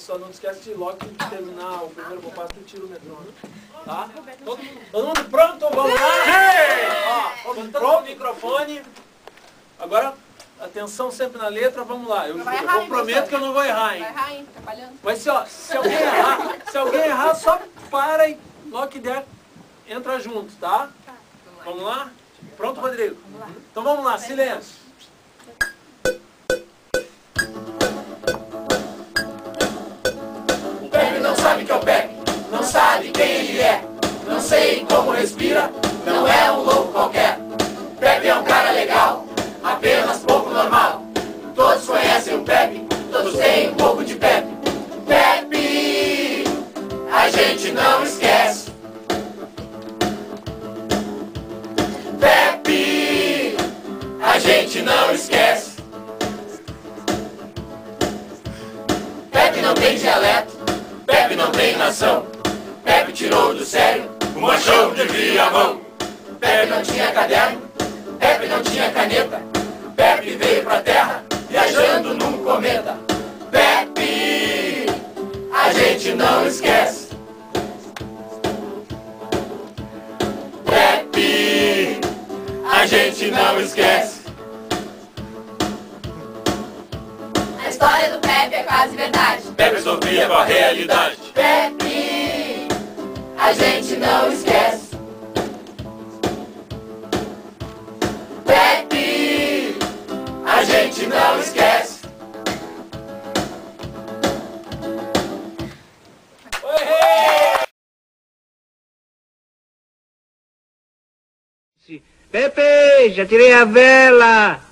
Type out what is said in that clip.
só não esquece de logo que terminar o primeiro compasso, tu tira o metrônomo. Tá? Todo mundo pronto? Vamos lá? Ó, pronto o microfone. Agora, atenção sempre na letra, vamos lá. Eu prometo que eu não vou errar, hein? Vai errar, hein? Trabalhando. Mas ó, se alguém errar, só para e logo que der, entra junto, tá? Vamos lá? Pronto, Rodrigo? Vamos lá. Então vamos lá, silêncio. O Pepe não sabe que é o Pepe, não sabe quem ele é, não sei como respira, não é um louco qualquer. Pepe é um cara legal, apenas pouco normal. Todos conhecem o Pepe, todos têm um pouco de Pepe. Pepe, a gente não esquece. Pepe, a gente não esquece. Pepe não tem dialeto, Pepe não tem nação. Pepe tirou do sério o machão de viamão. Pepe não tinha caderno, Pepe não tinha caneta. Pepe veio pra terra viajando num cometa. Pepe, a gente não esquece. Pepe, a gente não esquece. A história do Pepe é quase verdade. Pepe sofria com a realidade. Pepe, a gente não esquece. Pepe, a gente não esquece. Pepe, já tirei a vela!